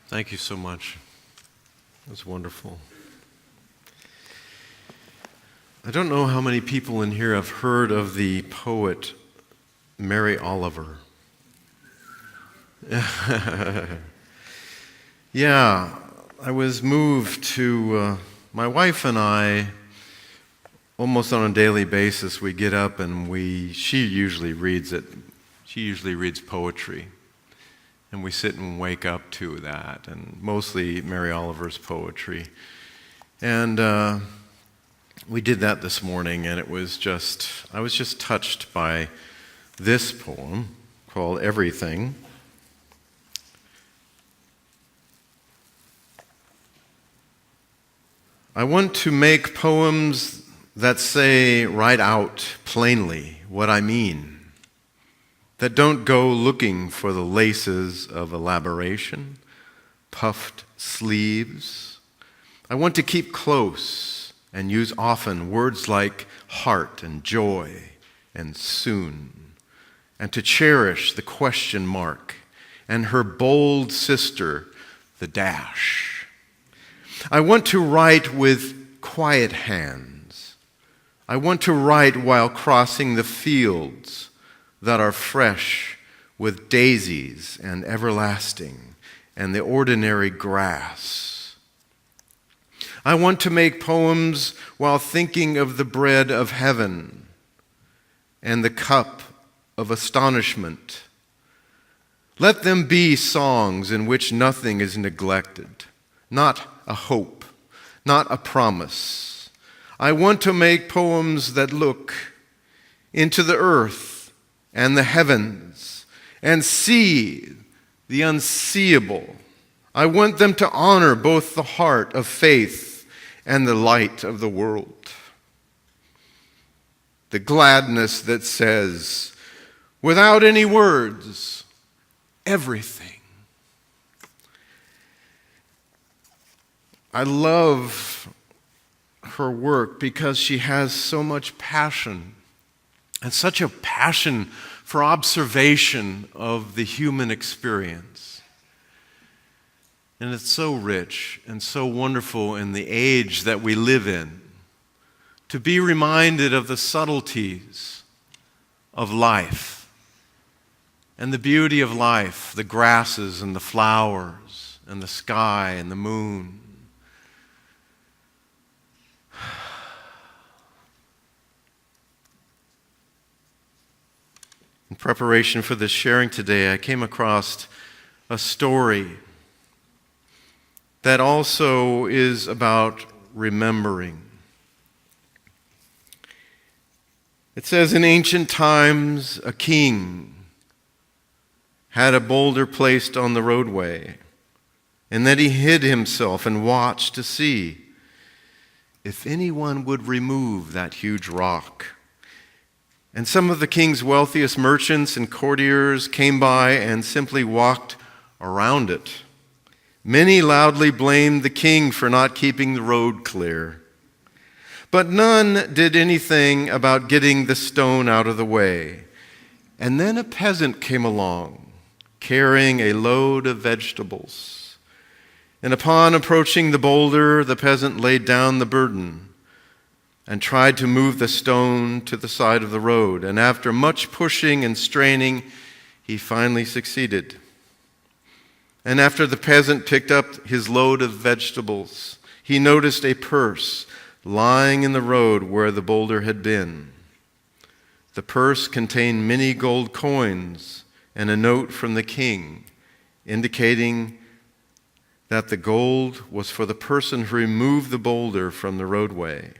Thank you so much. It was wonderful. I don't know how many people in here have heard of the poet Mary Oliver. Yeah, I was moved to, my wife and I, almost on a daily basis, we get up and she usually reads it. She usually reads poetry. And we sit and wake up to that, and mostly Mary Oliver's poetry. And we did that this morning, and I was just touched by this poem called Everything. I want to make poems that say right out plainly what I mean, that don't go looking for the laces of elaboration, puffed sleeves. I want to keep close and use often words like heart and joy and soon, and to cherish the question mark and her bold sister, the dash. I want to write with quiet hands. I want to write while crossing the fields that are fresh with daisies and everlasting and the ordinary grass. I want to make poems while thinking of the bread of heaven and the cup of astonishment. Let them be songs in which nothing is neglected, not a hope, not a promise. I want to make poems that look into the earth and the heavens, and see the unseeable. I want them to honor both the heart of faith and the light of the world. The gladness that says, without any words, everything. I love her work because she has so much passion. And such a passion for observation of the human experience. And it's so rich and so wonderful in the age that we live in to be reminded of the subtleties of life and the beauty of life, the grasses and the flowers and the sky and the moon. In preparation for this sharing today, I came across a story that also is about remembering. It says, in ancient times, a king had a boulder placed on the roadway, and then he hid himself and watched to see if anyone would remove that huge rock. And some of the king's wealthiest merchants and courtiers came by and simply walked around it. Many loudly blamed the king for not keeping the road clear. But none did anything about getting the stone out of the way. And then a peasant came along, carrying a load of vegetables. And upon approaching the boulder, the peasant laid down the burden and tried to move the stone to the side of the road. And after much pushing and straining, he finally succeeded. And after the peasant picked up his load of vegetables, he noticed a purse lying in the road where the boulder had been. The purse contained many gold coins and a note from the king, indicating that the gold was for the person who removed the boulder from the roadway.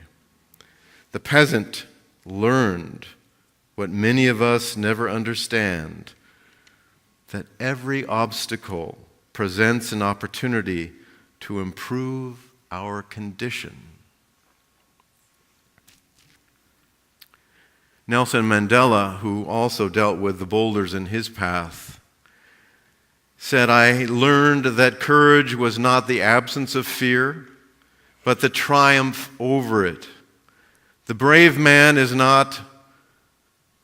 The peasant learned what many of us never understand, that every obstacle presents an opportunity to improve our condition. Nelson Mandela, who also dealt with the boulders in his path, said, I learned that courage was not the absence of fear, but the triumph over it. The brave man is not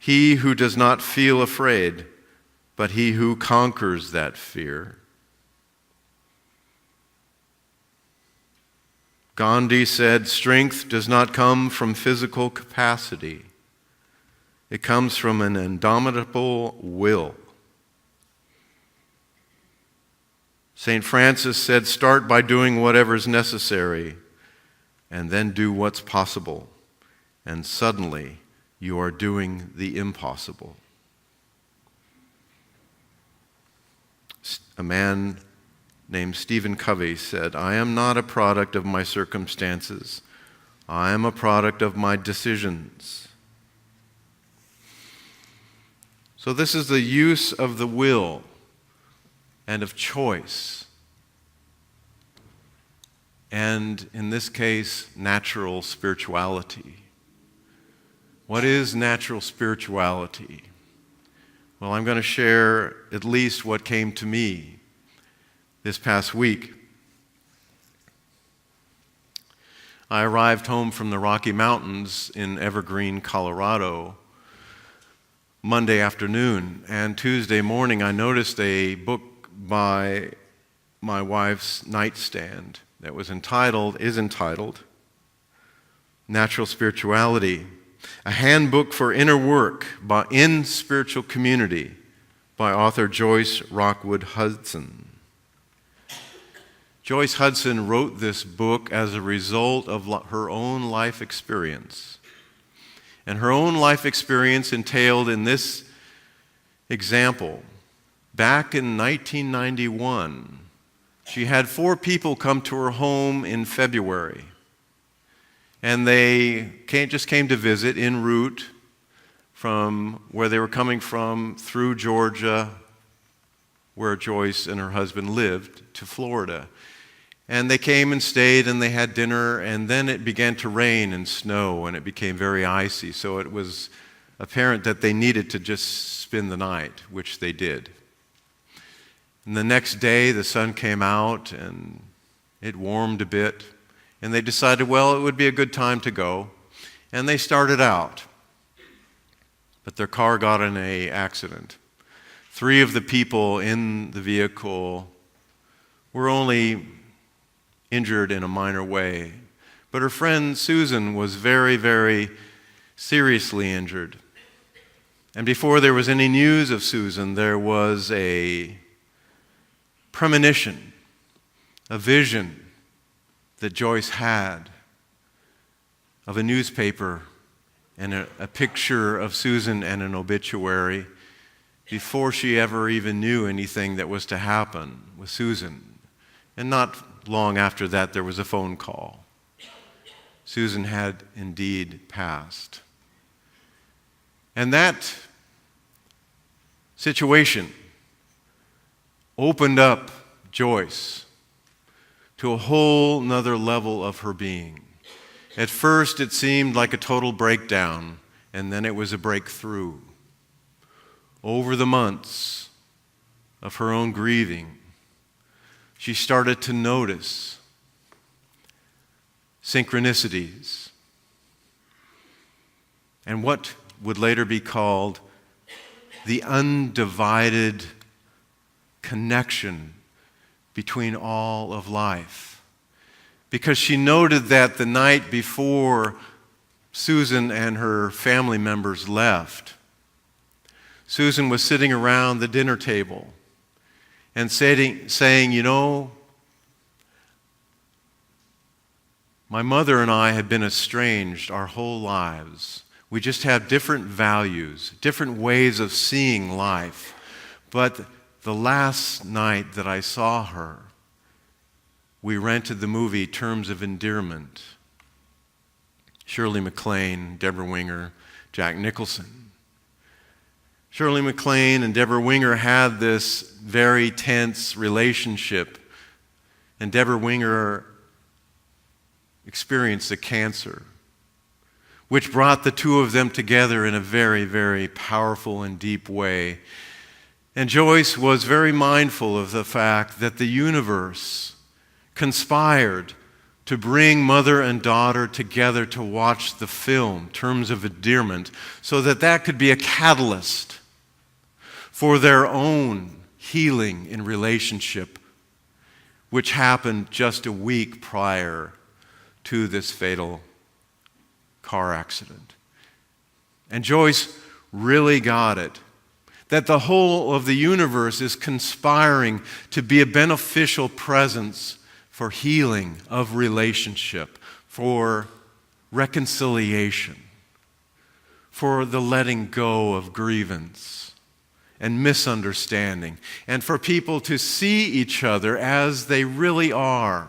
he who does not feel afraid, but he who conquers that fear. Gandhi said, strength does not come from physical capacity. It comes from an indomitable will. St. Francis said, start by doing whatever is necessary, and then do what's possible. And suddenly, you are doing the impossible. A man named Stephen Covey said, I am not a product of my circumstances. I am a product of my decisions. So this is the use of the will and of choice. And in this case, natural spirituality. What is natural spirituality? Well, I'm going to share at least what came to me this past week. I arrived home from the Rocky Mountains in Evergreen, Colorado, Monday afternoon, and Tuesday morning I noticed a book by my wife's nightstand that is entitled Natural Spirituality, a handbook for inner work in spiritual community by author Joyce Rockwood Hudson. Joyce Hudson wrote this book as a result of her own life experience. And her own life experience entailed in this example. Back in 1991, she had 4 people come to her home in February. And they just came to visit en route from where they were coming from through Georgia, where Joyce and her husband lived, to Florida. And they came and stayed and they had dinner, and then it began to rain and snow and it became very icy. So it was apparent that they needed to just spend the night, which they did. And the next day the sun came out and it warmed a bit. And they decided, well, it would be a good time to go. And they started out. But their car got in an accident. 3 of the people in the vehicle were only injured in a minor way. But her friend Susan was very, very seriously injured. And before there was any news of Susan, there was a premonition, a vision that Joyce had of a newspaper and a picture of Susan and an obituary before she ever even knew anything that was to happen with Susan. And not long after that, there was a phone call. Susan had indeed passed. And that situation opened up Joyce to a whole nother level of her being. At first, it seemed like a total breakdown, and then it was a breakthrough. Over the months of her own grieving, she started to notice synchronicities and what would later be called the undivided connection between all of life. Because she noted that the night before Susan and her family members left, Susan was sitting around the dinner table and saying, you know, my mother and I have been estranged our whole lives. We just have different values, different ways of seeing life. But the last night that I saw her, we rented the movie Terms of Endearment. Shirley MacLaine, Deborah Winger, Jack Nicholson. Shirley MacLaine and Deborah Winger had this very tense relationship, and Deborah Winger experienced a cancer, which brought the two of them together in a very, very powerful and deep way. And Joyce was very mindful of the fact that the universe conspired to bring mother and daughter together to watch the film, Terms of Endearment, so that that could be a catalyst for their own healing in relationship, which happened just a week prior to this fatal car accident. And Joyce really got it, that the whole of the universe is conspiring to be a beneficial presence for healing of relationship, for reconciliation, for the letting go of grievance and misunderstanding, and for people to see each other as they really are,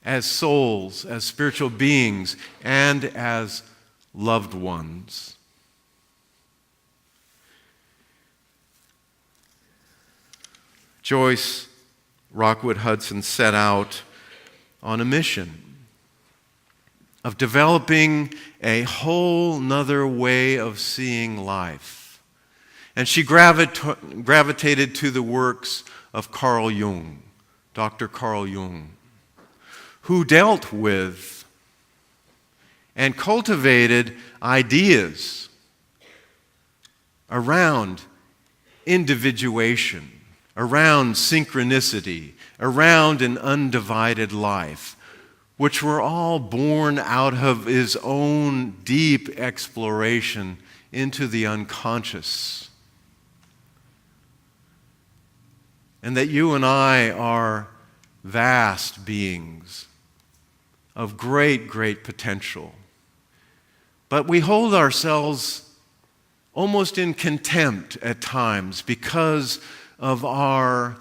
as souls, as spiritual beings, and as loved ones. Joyce Rockwood Hudson set out on a mission of developing a whole nother way of seeing life. And she gravitated to the works of Carl Jung, Dr. Carl Jung, who dealt with and cultivated ideas around individuation, around synchronicity, around an undivided life, which were all born out of his own deep exploration into the unconscious. And that you and I are vast beings of great, great potential. But we hold ourselves almost in contempt at times because of our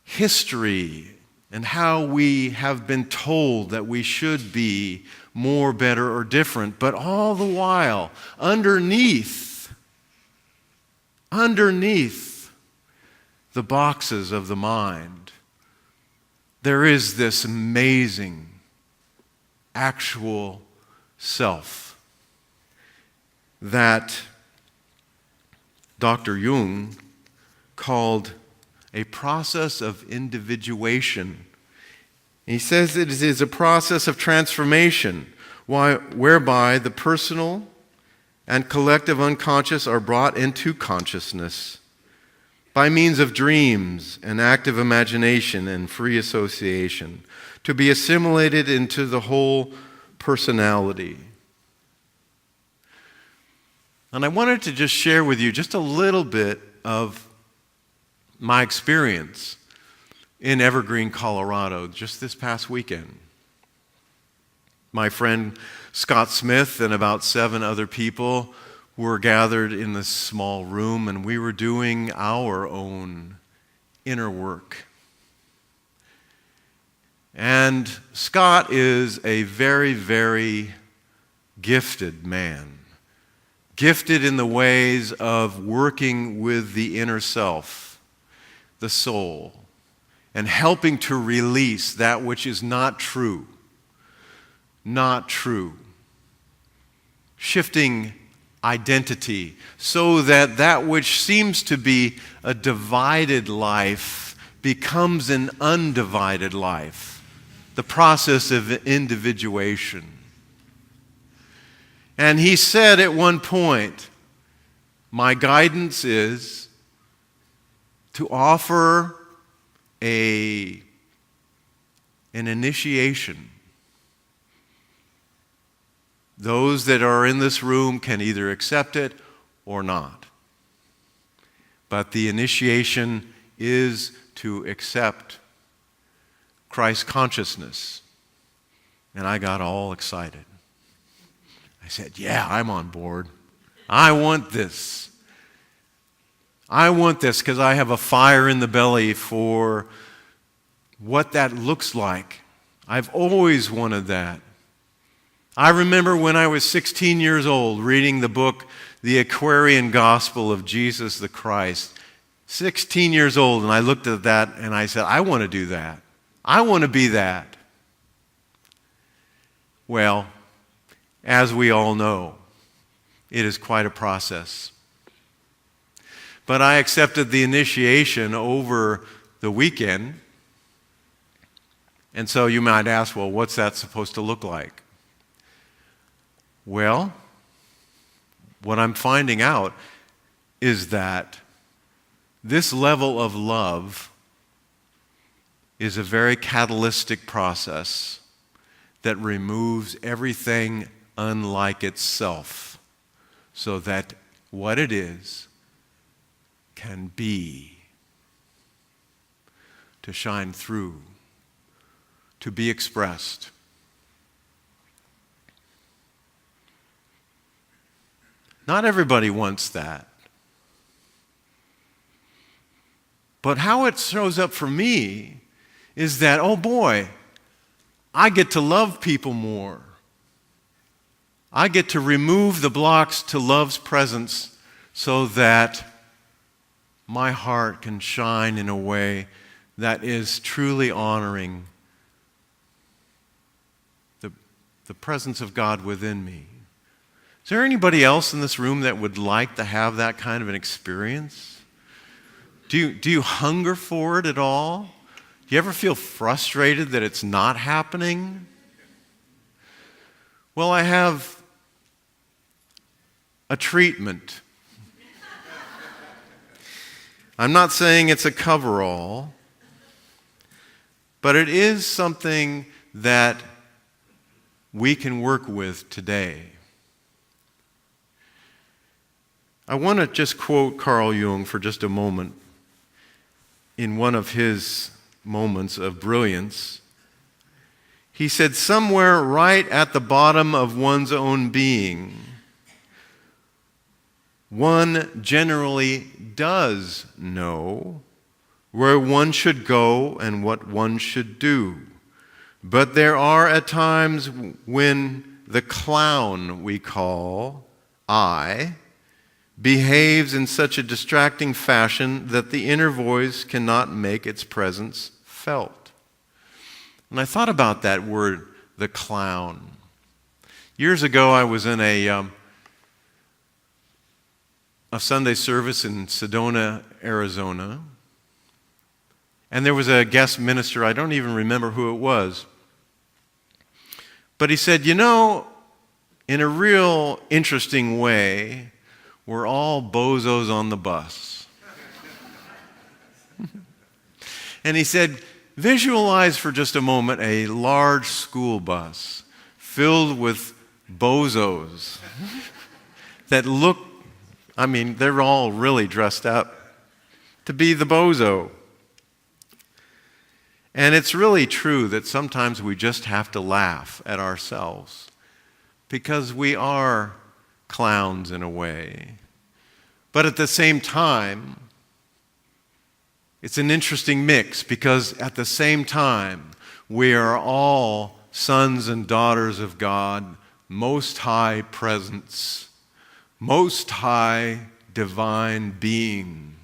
history and how we have been told that we should be more, better, or different. But all the while, underneath the boxes of the mind, there is this amazing actual self that Dr. Jung called a process of individuation. He says it is a process of transformation whereby the personal and collective unconscious are brought into consciousness by means of dreams and active imagination and free association to be assimilated into the whole personality. And I wanted to just share with you just a little bit of my experience in Evergreen, Colorado, just this past weekend. My friend Scott Smith and about 7 other people were gathered in this small room, and we were doing our own inner work. And Scott is a very, very gifted man, gifted in the ways of working with the inner self, the soul, and helping to release that which is not true. Shifting identity so that that which seems to be a divided life becomes an undivided life. The process of individuation. And he said at one point, my guidance is to offer an initiation. Those that are in this room can either accept it or not. But the initiation is to accept Christ consciousness. And I got all excited. I said, yeah, I'm on board. I want this. I want this because I have a fire in the belly for what that looks like. I've always wanted that. I remember when I was 16 years old reading the book, The Aquarian Gospel of Jesus the Christ. 16 years old, and I looked at that and I said, I want to do that. I want to be that. Well, as we all know, it is quite a process. But I accepted the initiation over the weekend. And so you might ask, well, what's that supposed to look like? Well, what I'm finding out is that this level of love is a very catalytic process that removes everything unlike itself so that what it is can be, to shine through, to be expressed. Not everybody wants that. But how it shows up for me is that, oh boy, I get to love people more. I get to remove the blocks to love's presence so that my heart can shine in a way that is truly honoring the presence of God within me. Is there anybody else in this room that would like to have that kind of an experience? Do you hunger for it at all? Do you ever feel frustrated that it's not happening? Well, I have a treatment. I'm not saying it's a coverall, but it is something that we can work with today. I want to just quote Carl Jung for just a moment in one of his moments of brilliance. He said, somewhere right at the bottom of one's own being, one generally does know where one should go and what one should do. But there are at times when the clown we call I behaves in such a distracting fashion that the inner voice cannot make its presence felt. And I thought about that word, the clown. Years ago, I was in a Sunday service in Sedona, Arizona, and there was a guest minister. I don't even remember who it was. But he said, you know, in a real interesting way, we're all bozos on the bus. And he said, visualize for just a moment a large school bus filled with bozos that look, I mean, they're all really dressed up to be the bozo. And it's really true that sometimes we just have to laugh at ourselves because we are clowns in a way. But at the same time, it's an interesting mix because at the same time, we are all sons and daughters of God, most high presence, most high divine being.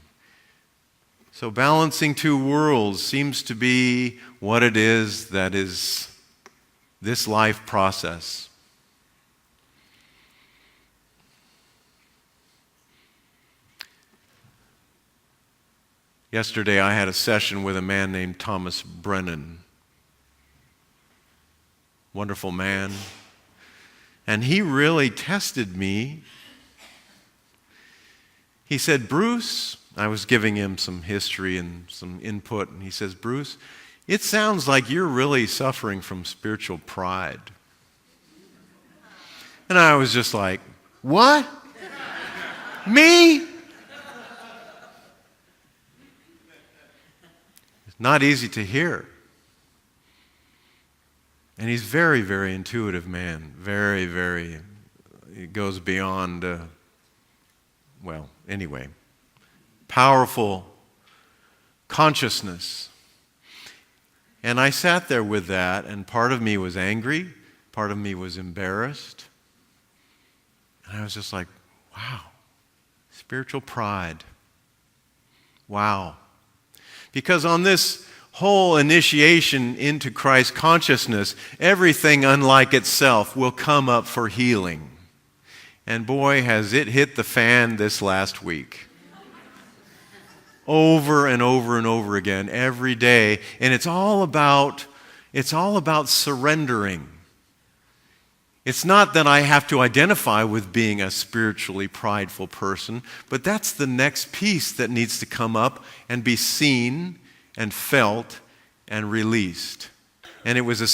So balancing two worlds seems to be what it is that is this life process. Yesterday I had a session with a man named Thomas Brennan. Wonderful man. And he really tested me. He said, Bruce, I was giving him some history and some input, and he says, Bruce, it sounds like you're really suffering from spiritual pride. And I was just like, what? Me? It's not easy to hear. And he's very, very intuitive man. Very, very, it goes beyond, anyway. Powerful consciousness. And I sat there with that, and part of me was angry, part of me was embarrassed. And I was just like, wow, spiritual pride. Wow. Because on this whole initiation into Christ consciousness, everything unlike itself will come up for healing. And boy, has it hit the fan this last week. Over and over and over again, every day. And it's all about It's all about surrendering. It's not that I have to identify with being a spiritually prideful person, but that's the next piece that needs to come up and be seen and felt and released. And it was a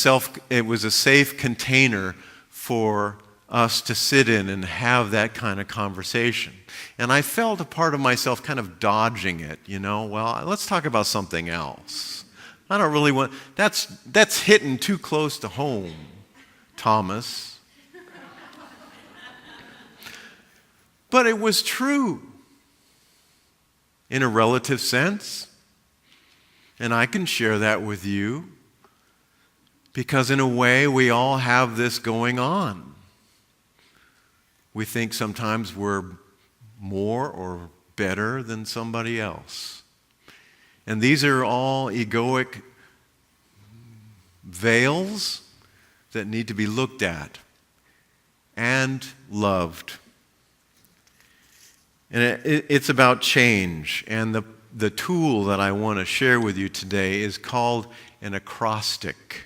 safe container for us to sit in and have that kind of conversation. And I felt a part of myself kind of dodging it, well, let's talk about something else. I don't really want, that's hitting too close to home, Thomas. But it was true in a relative sense. And I can share that with you because in a way we all have this going on. We think sometimes we're more or better than somebody else. And these are all egoic veils that need to be looked at and loved. And it's about change. And the tool that I want to share with you today is called an acrostic.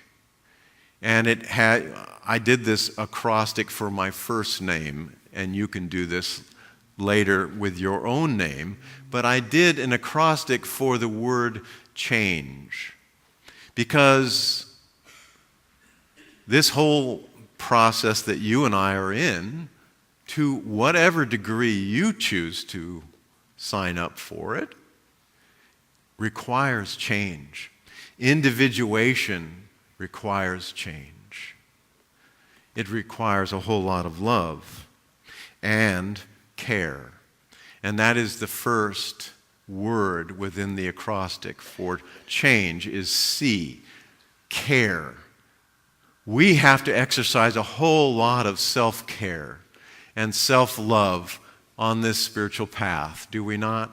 And I did this acrostic for my first name, and you can do this later with your own name. But I did an acrostic for the word change. Because this whole process that you and I are in, to whatever degree you choose to sign up for it, requires change. Individuation requires change. It requires a whole lot of love and care. And that is the first word within the acrostic for change is C, care. We have to exercise a whole lot of self-care and self-love on this spiritual path, do we not?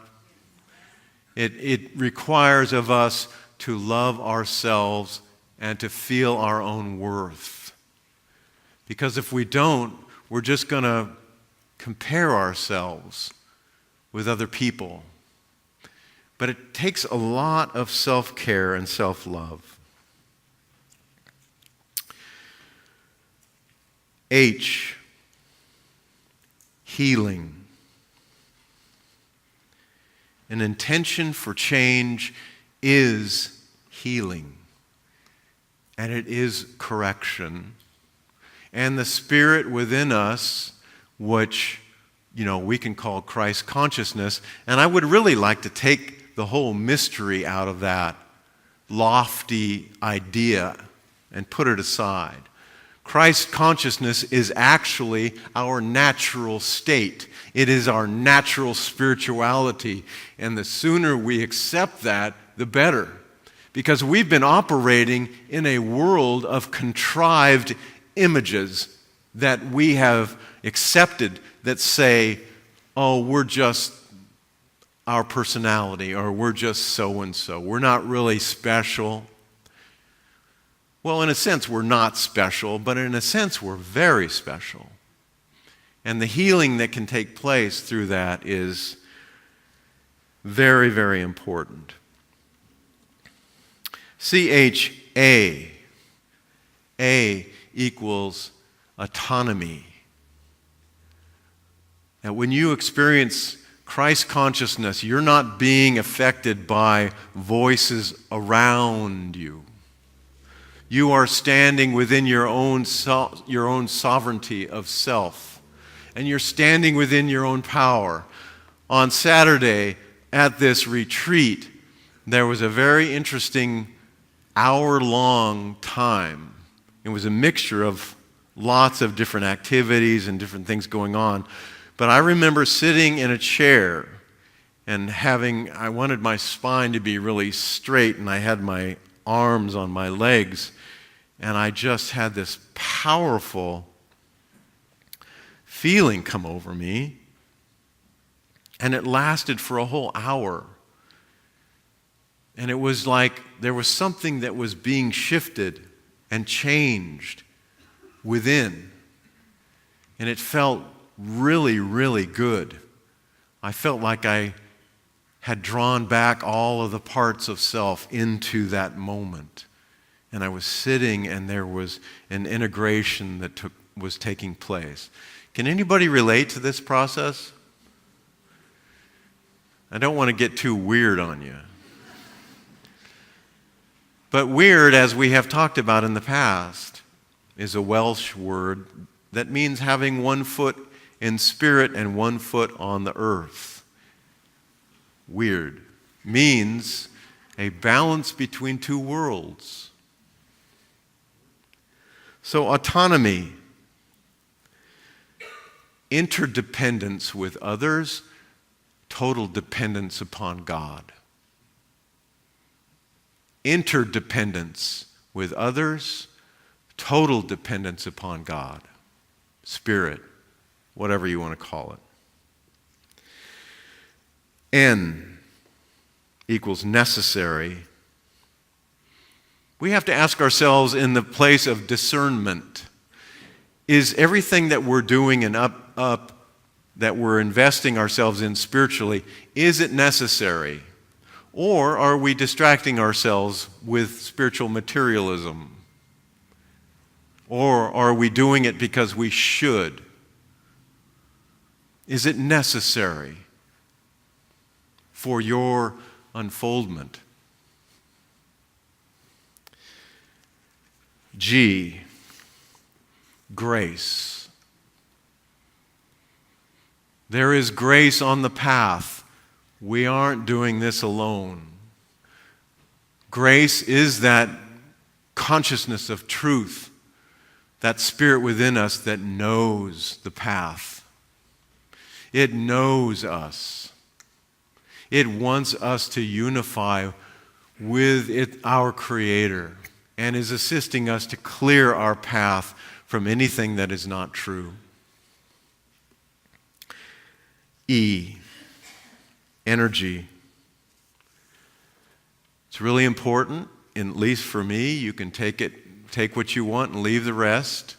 It requires of us to love ourselves and to feel our own worth. Because if we don't, we're just going to compare ourselves with other people. But it takes a lot of self-care and self-love. H, healing. An intention for change is healing. And it is correction. And the spirit within us, which, we can call Christ consciousness, and I would really like to take the whole mystery out of that lofty idea and put it aside. Christ consciousness is actually our natural state. It is our natural spirituality. And the sooner we accept that, the better. Because we've been operating in a world of contrived images that we have accepted that say, oh, we're just our personality, or we're just so-and-so. We're not really special. Well, in a sense, we're not special, but in a sense, we're very special. And the healing that can take place through that is very, very important. CHA. A equals autonomy. Now, when you experience Christ consciousness, you're not being affected by voices around you. You are standing within your own sovereignty of self. And you're standing within your own power. On Saturday, at this retreat, there was a very interesting hour-long time. It was a mixture of lots of different activities and different things going on. But I remember sitting in a chair and I wanted my spine to be really straight, and I had my arms on my legs. And I just had this powerful feeling come over me. And it lasted for a whole hour. And it was like there was something that was being shifted and changed within. And it felt really, really good. I felt like I had drawn back all of the parts of self into that moment. and I was sitting, and there was an integration that was taking place. Can anybody relate to this process? I don't want to get too weird on you. But weird, as we have talked about in the past, is a Welsh word that means having one foot in spirit and one foot on the earth. Weird means a balance between two worlds. So autonomy, interdependence with others, total dependence upon God. Interdependence with others, total dependence upon God. Spirit, whatever you want to call it. N equals necessary. We have to ask ourselves in the place of discernment, is everything that we're doing and up that we're investing ourselves in spiritually, is it necessary? Or are we distracting ourselves with spiritual materialism? Or are we doing it because we should? Is it necessary for your unfoldment? G, grace. There is grace on the path. We aren't doing this alone. Grace is that consciousness of truth, that spirit within us that knows the path. It knows us. It wants us to unify with our Creator and is assisting us to clear our path from anything that is not true. E, energy. It's really important, at least for me. You can take what you want and leave the rest.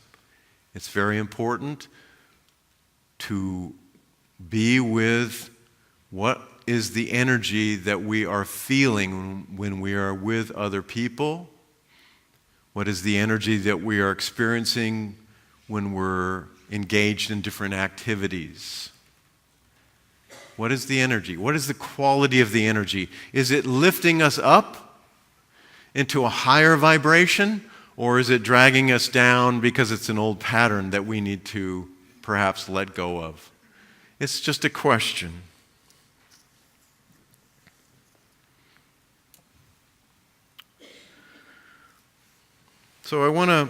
It's very important to be with what is the energy that we are feeling when we are with other people. What is the energy that we are experiencing when we're engaged in different activities? What is the energy? What is the quality of the energy? Is it lifting us up into a higher vibration, or is it dragging us down because it's an old pattern that we need to perhaps let go of? It's just a question. So I want to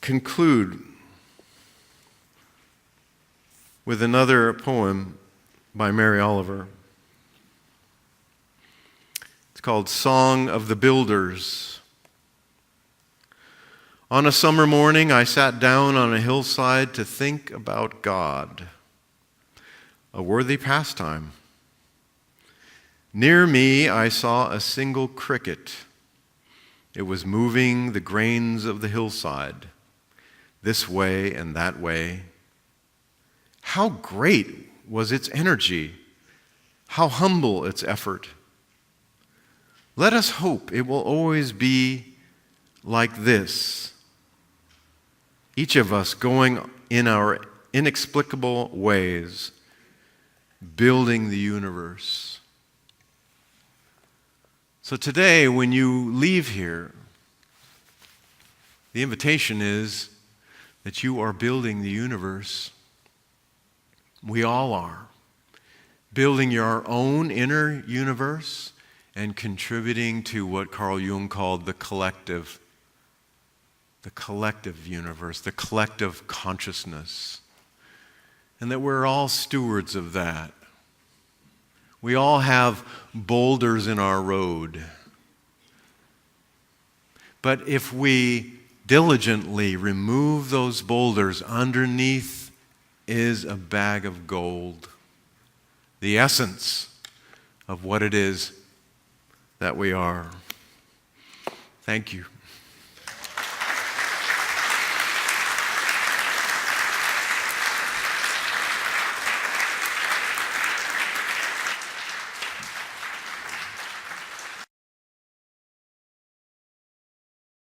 conclude with another poem by Mary Oliver. It's called Song of the Builders. On a summer morning, I sat down on a hillside to think about God, a worthy pastime. Near me, I saw a single cricket. It was moving the grains of the hillside, this way and that way. How great was its energy, how humble its effort. Let us hope it will always be like this, each of us going in our inexplicable ways, building the universe. So today, when you leave here, the invitation is that you are building the universe. We all are. Building your own inner universe and contributing to what Carl Jung called the collective universe, the collective consciousness. And that we're all stewards of that. We all have boulders in our road. But if we diligently remove those boulders, underneath is a bag of gold, the essence of what it is that we are. Thank you.